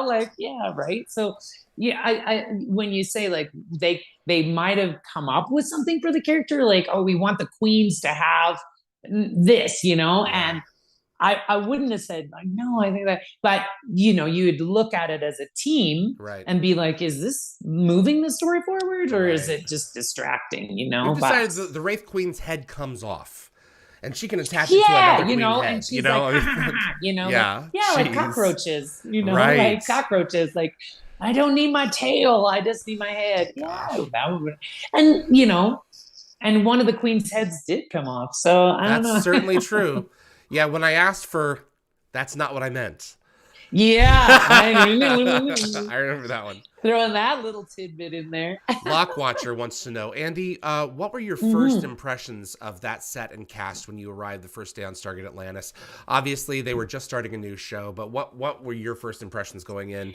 like, yeah, right. So yeah, I when you say like they might have come up with something for the character, like, oh, we want the queens to have this, and I wouldn't have said like, no, I think that, but you'd look at it as a team, Right. and be like, is this moving the story forward, or is Right. it just distracting? We've But decided the Wraith Queen's head comes off, and she can attach it to yeah, another queen head. and she's like, ha, ha, ha, Yeah. like, yeah, like cockroaches, Right. like cockroaches, like, I don't need my tail, I just need my head. Gosh. Yeah, that would, and and one of the queen's heads did come off, so I don't know. That's certainly true. Yeah, when I asked for, that's not what I meant. Yeah, I remember that one. Throwing that little tidbit in there. Lockwatcher wants to know, Andee, what were your first impressions of that set and cast when you arrived the first day on Stargate Atlantis? Obviously, they were just starting a new show, but what were your first impressions going in?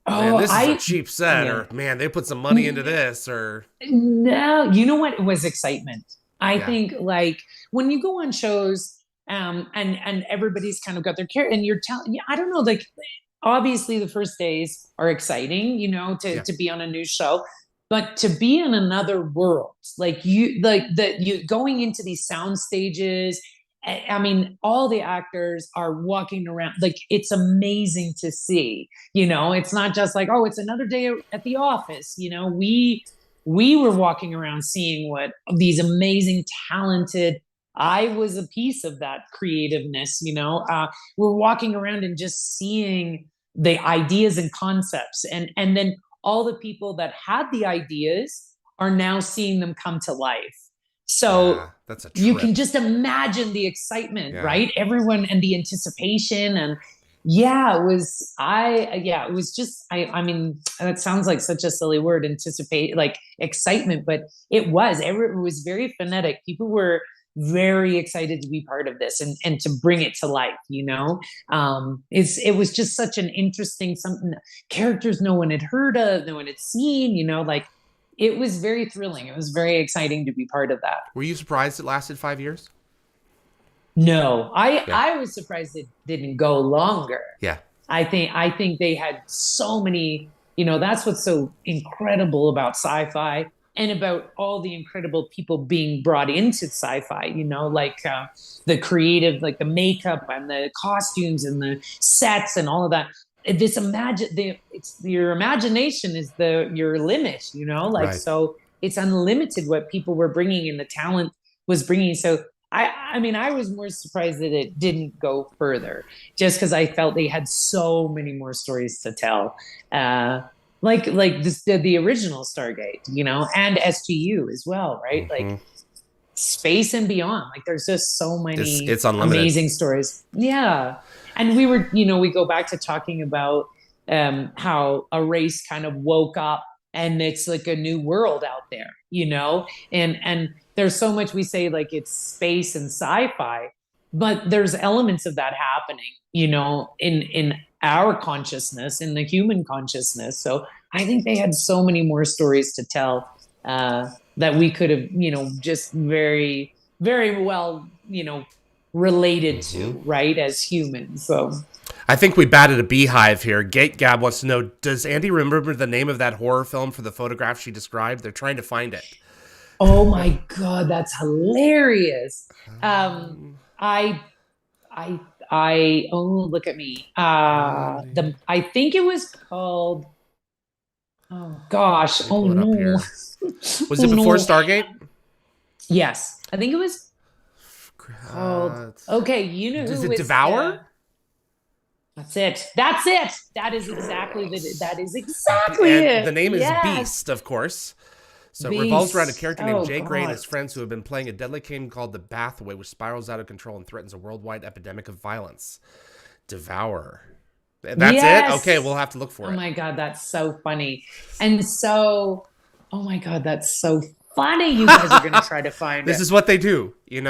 Man, this is a cheap set, or man, they put some money into this, or no, you know what? It was excitement. I think like when you go on shows, and everybody's kind of got their care, and you're telling, I don't know, like, obviously the first days are exciting, to be on a new show, but to be in another world, like you going into these sound stages I mean, all the actors are walking around. Like, it's amazing to see. It's not just like, oh, it's another day at the office. We were walking around seeing what these amazing, talented. I was a piece of that creativeness. We're walking around and just seeing the ideas and concepts, and then all the people that had the ideas are now seeing them come to life. So Yeah, that's a you can trip. just imagine the excitement, Yeah. right? Everyone, and the anticipation. And it was just, I mean, that sounds like such a silly word, anticipate, like excitement, but it was very phonetic. People were very excited to be part of this, and to bring it to life. It was just such an interesting, something, characters no one had heard of, no one had seen, like, it was very thrilling. It was very exciting to be part of that. Were you surprised it lasted 5 years? No, I Yeah. I was surprised it didn't go longer. Yeah. I think they had so many, that's what's so incredible about sci-fi, and about all the incredible people being brought into sci-fi, like the creative, like the makeup and the costumes and the sets and all of that. It's your imagination is your limit, like, Right. so it's unlimited what people were bringing and the talent was bringing. So I mean, I was more surprised that it didn't go further, just because I felt they had so many more stories to tell. Like this, the original Stargate, and SGU as well, right? Like, Hmm. space and beyond. Like, there's just so many It's unlimited. amazing stories. Yeah. And we go back to talking about how a race kind of woke up, and it's like a new world out there, and there's so much we say, like, it's space and sci-fi, but there's elements of that happening, in our consciousness, in the human consciousness. So I think they had so many more stories to tell, that we could have, just very, very well, related Hmm. to, right, as humans. So, I think we batted a beehive here. Gate Gab wants to know, does Andy remember the name of that horror film for the photograph she described? They're trying to find it. oh my God, that's hilarious. Um, I, oh, look at me. Andy. I think it was called, oh gosh, Let me oh pull it up no. here. Was Oh it before no. Stargate? Yes, I think it was called, Uh, okay, you know is who it was, Devour? that's it. That's it. That is exactly And the it. name is Yes. Beast, of course. So it revolves around a Beast. character named Oh Jay Gray and God. his friends who have been playing a deadly game called the Bathway, which spirals out of control and threatens a worldwide epidemic of violence. Devour. That's it? Okay, we'll Yes. have to look Oh for it. my God, that's so funny. And so, oh my God, that's so funny. You guys are gonna try to find This it. is what they do. You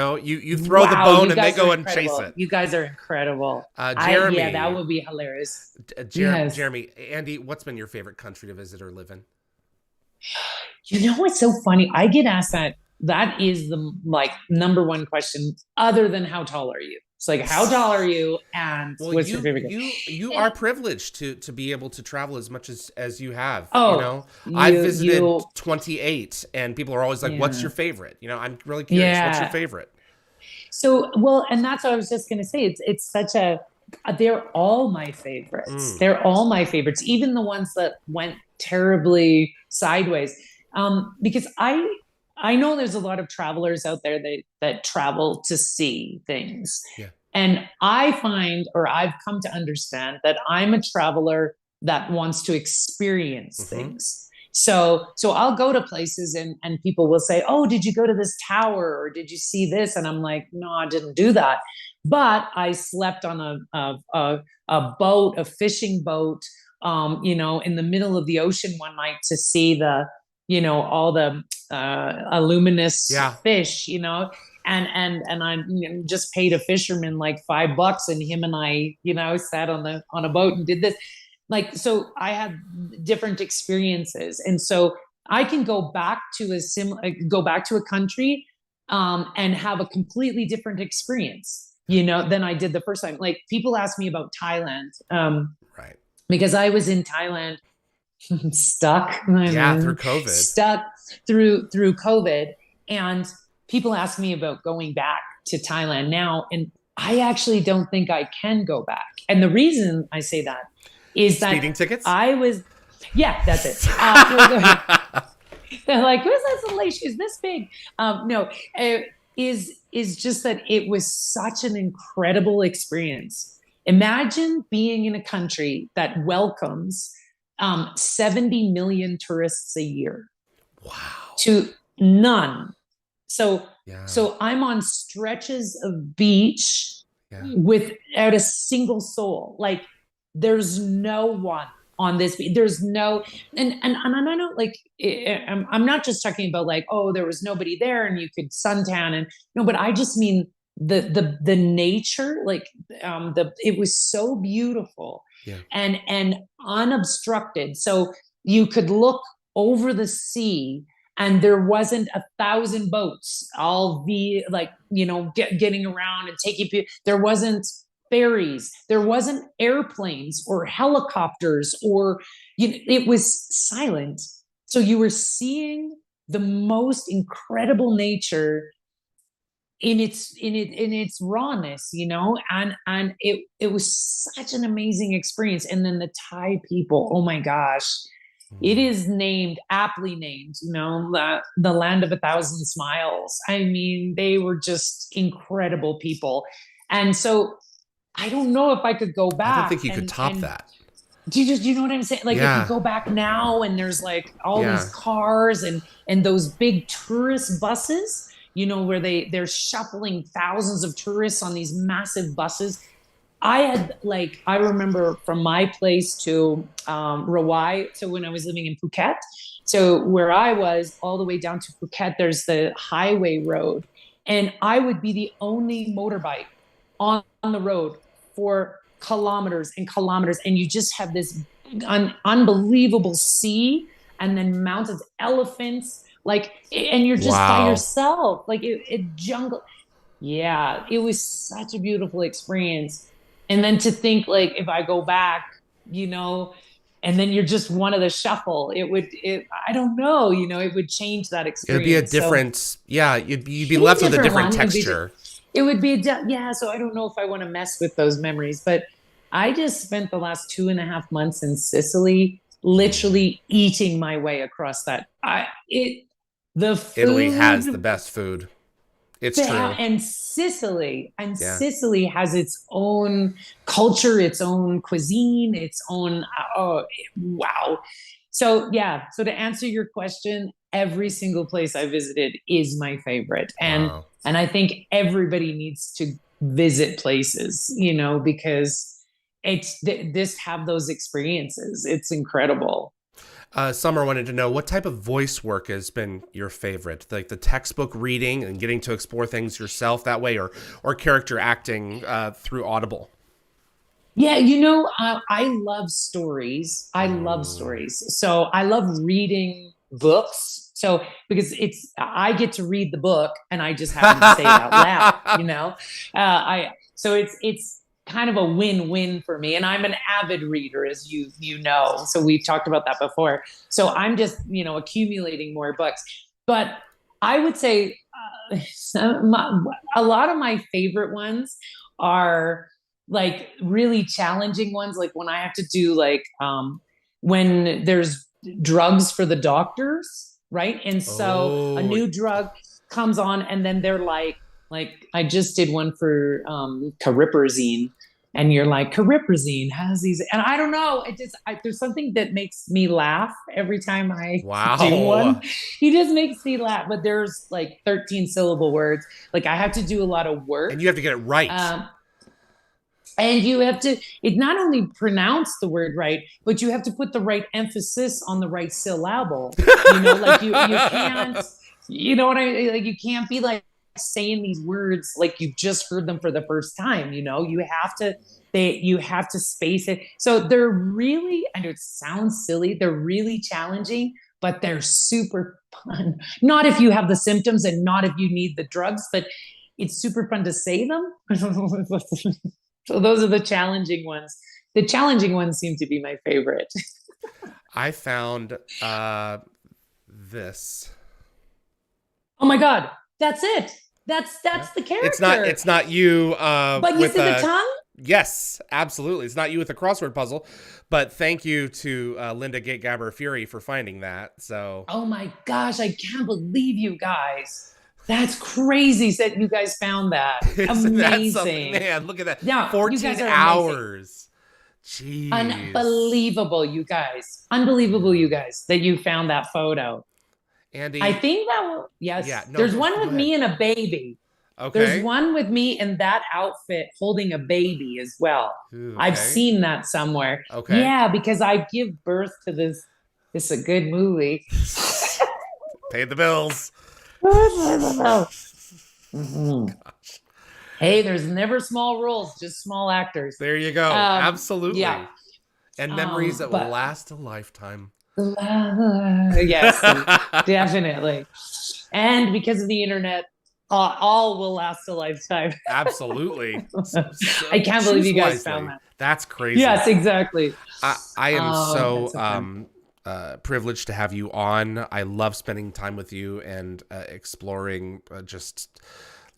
throw the Wow, bone you and they guys are go and chase incredible. it. You guys are incredible. Yeah, that Jeremy, would be hilarious. Yes. Jeremy, Andy, what's been your favorite country to visit or live in? You know what's so funny? I get asked that. That is the, like, number one question, other than how tall are you? It's like, how tall are you, and Well, what's your favorite game? you And, are privileged to be able to travel as much as you have. oh, I've you visited you 28, and people are always like, "What's yeah your favorite?" I'm really curious. What's your yeah. favorite? So, well, and that's what I was just gonna say. It's such a, they're all my favorites. Mm, They're all my favorites, even the ones that went terribly sideways. Because I know there's a lot of travelers out there that travel to see things. yeah. And I find, or I've come to understand, that I'm a traveler that wants to experience Hmm. things. So I'll go to places, and people will say, "Oh, did you go to this tower, or did you see this?" And I'm like, "No, I didn't do that." But I slept on a boat, a fishing boat, in the middle of the ocean one night to see all the luminous Yeah. fish, and I, just paid a fisherman like $5, and him and I, sat on a boat and did this. Like, so I had different experiences, and so I can go back to a country, and have a completely different experience, than I did the first time. Like, people ask me about Thailand, Right. because I was in Thailand, stuck, Yeah, through COVID. stuck through COVID, and people ask me about going back to Thailand now, and I actually don't think I can go back. And the reason I say that is Speeding that tickets? I was, yeah, that's it. They're like, who's that little lady? She's this big. No, is just that it was such an incredible experience. Imagine being in a country that welcomes 70 million tourists a year Wow. to none. So, Yeah. so I'm on stretches of beach Yeah. without a single soul. Like there's no one on this beach. There's no, and I know like I'm not just talking about like, oh, there was nobody there and you could suntan and no, but I just mean the nature, like it was so beautiful. Yeah. And unobstructed. So you could look over the sea and there wasn't 1,000 boats all like getting around and taking people. There wasn't ferries, there wasn't airplanes or helicopters, or it was silent. So you were seeing the most incredible nature in its rawness, and it was such an amazing experience. And then the Thai people, oh my gosh, it is aptly named, the land of 1,000 smiles. I mean, they were just incredible people. And so I don't know if I could go back. I don't think you could top that. Do you know what I'm saying? Like if you go back now and there's like all these cars and those big tourist buses, where they're shuffling thousands of tourists on these massive buses. I remember from my place to Rawai, so when I was living in Phuket, so where I was all the way down to Phuket, there's the highway road, and I would be the only motorbike on the road for kilometers and kilometers, and you just have this unbelievable sea, and then mountains, elephants, like, and you're just by yourself, like it jungle. Yeah, it was such a beautiful experience. And then to think like if I go back, and then you're just one of the shuffle, I don't know, it would change that experience. It would be a different, you'd be left with a different texture. It would be, so I don't know if I want to mess with those memories, but I just spent the last 2.5 months in Sicily, literally eating my way across that. Italy has the best food. It's true. And Sicily has its own culture, its own cuisine, its own, wow. So to answer your question, every single place I visited is my favorite. And I think everybody needs to visit places, because have those experiences. It's incredible. Summer wanted to know what type of voice work has been your favorite, like the textbook reading and getting to explore things yourself that way, or character acting through Audible. Yeah, I love stories. I love stories. So I love reading books. So because I get to read the book and I just happen to say it out loud. So it's kind of a win-win for me. And I'm an avid reader, as you know. So we've talked about that before. So I'm just, accumulating more books. But I would say a lot of my favorite ones are like really challenging ones. Like when I have to do like when there's drugs for the doctors, right? And so a new drug comes on and then they're like I just did one for cariprazine, and you're like, cariprazine has these, and I don't know, there's something that makes me laugh every time I do one. He just makes me laugh, but there's like 13 syllable words. Like I have to do a lot of work, and you have to get it right. And you have to not only pronounce the word right, but you have to put the right emphasis on the right syllable. Like you can't, what I mean? Like you can't be like saying these words like you've just heard them for the first time. You have to space it. So they're really, and it sounds silly, they're really challenging, but they're super fun. Not if you have the symptoms and not if you need the drugs, but it's super fun to say them. So those are the challenging ones. The challenging ones seem to be my favorite. I found this. Oh my God, that's it. That's the It's character. not you But you with see the a tongue? yes, absolutely. It's not you with a crossword puzzle, but thank you to Linda Gategaber Fury for finding that. So Oh my gosh, I can't believe you guys. That's crazy that you guys found that. isn't that something, Amazing. man? Look at that, Yeah, you guys 14 are amazing. hours. Jeez, Unbelievable, you guys. Unbelievable, you guys, that you found that photo. I Andy. think that, Yeah, yes, no, there's go, one go with ahead. me and a baby. There's Okay. one with me in that outfit holding a baby as well. Ooh, I've okay. seen that somewhere. Okay. Yeah, because I give birth to this. It's a good movie. Pay the bills. Mhm. Hey, there's never small roles, just small actors. There you go. Yeah. Absolutely. And memories that will But last a lifetime. yes, definitely. And because of the internet, all will last a lifetime. Absolutely. I So can't believe choose you guys found wisely. that. That's crazy. Yes, exactly. I am so That's so fun. privileged to have you on. I love spending time with you and exploring just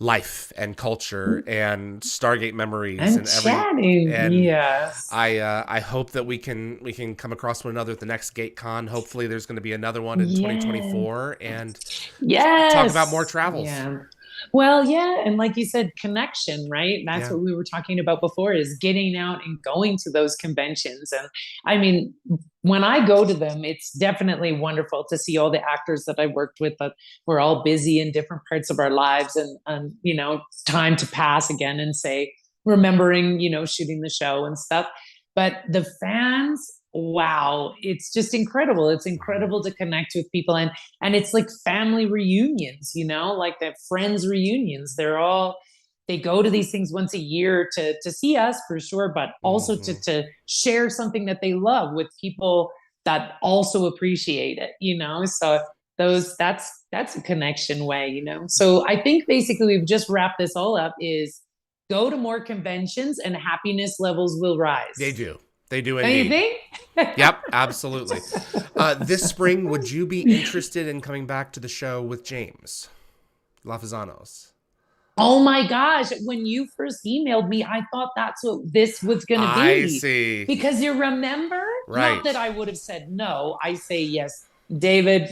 life and culture and Stargate memories And and every chatting, and yes. I hope that we can come across one another at the next GateCon. Hopefully there's going to be another one in Yeah. 2024 and talk about more Yes. travels. Yeah. Well, yeah, and like you said, connection, right? That's Yeah. what we were talking about before is getting out and going to those conventions. And I mean, when I go to them, it's definitely wonderful to see all the actors that I worked with that we're all busy in different parts of our lives and time to pass again and say, remembering, shooting the show and stuff. But the fans, wow, it's just incredible. It's Mhm. incredible to connect with people and it's like family reunions, like the friends reunions. They go to these things once a year to see us for sure, but also Mhm. to share something that they love with people that also appreciate it. So that's a connection way. So I think basically we've just wrapped this all up is go to more conventions and happiness levels will They rise. do. They do Don't you indeed. think? Yep, absolutely. This spring, would you be interested in coming back to the show with James Lafazanos? Oh my gosh, when you first emailed me, I thought that's what this was going to I be. see. Because you remember, not Right. that I would have said no, I say yes. David,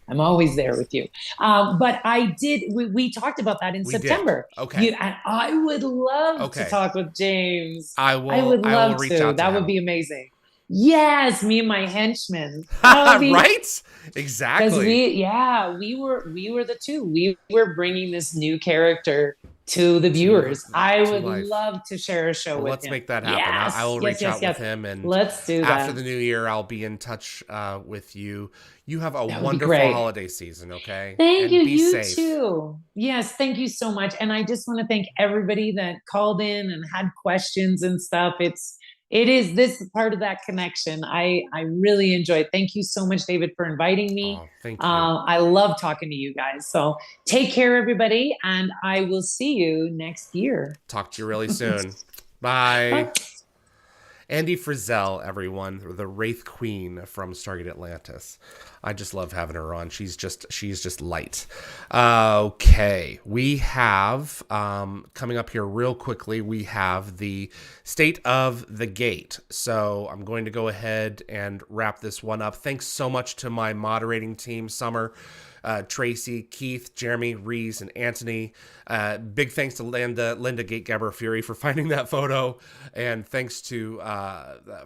I'm always there with you. But I did we talked about that in We did. September. Okay. And I would love to Okay. talk with James. I I will would I will love reach to. out to That would him. be amazing. Yes, me and my henchmen. That would be Right? because Exactly. we were the two. We were bringing this new character to the To viewers. I to would life. love to share a show Well, with let's him. make that happen. I Yes, will yes, reach yes, out with yes. him, and Let's do after that. the new year, I'll be in touch with you. You have a That would be wonderful great. holiday season, okay? Thank you. And be You safe. too. Yes, thank you so much. And I just want to thank everybody that called in and had questions and stuff. It is this part of that connection. I really enjoyed. Thank you so much, David, for inviting me. Oh, thank you. I love talking to you guys. So take care, everybody, and I will see you next year. Talk to you really soon. Bye. Bye. Andee Frizzell, everyone, the Wraith Queen from Stargate Atlantis. I just love having her on. She's just light. Okay, we have coming up here real quickly. We have the state of the gate. So I'm going to go ahead and wrap this one up. Thanks so much to my moderating team, Summer, Tracy, Keith, Jeremy, Reese, and Anthony. Big thanks to Linda Gategaber Fury for finding that photo. And thanks to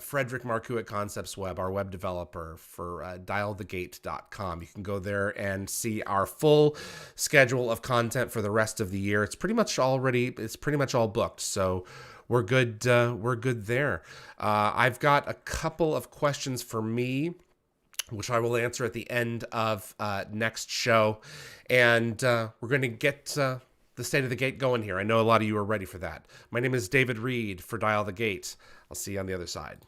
Frederick Marcoux at Concepts Web, our web developer for dialthegate.com. You can go there and see our full schedule of content for the rest of the year. It's pretty much all booked. So we're good. We're good there. I've got a couple of questions for me, which I will answer at the end of next show. And we're going to get the state of the gate going here. I know a lot of you are ready for that. My name is David Reed for Dial the Gate. I'll see you on the other side.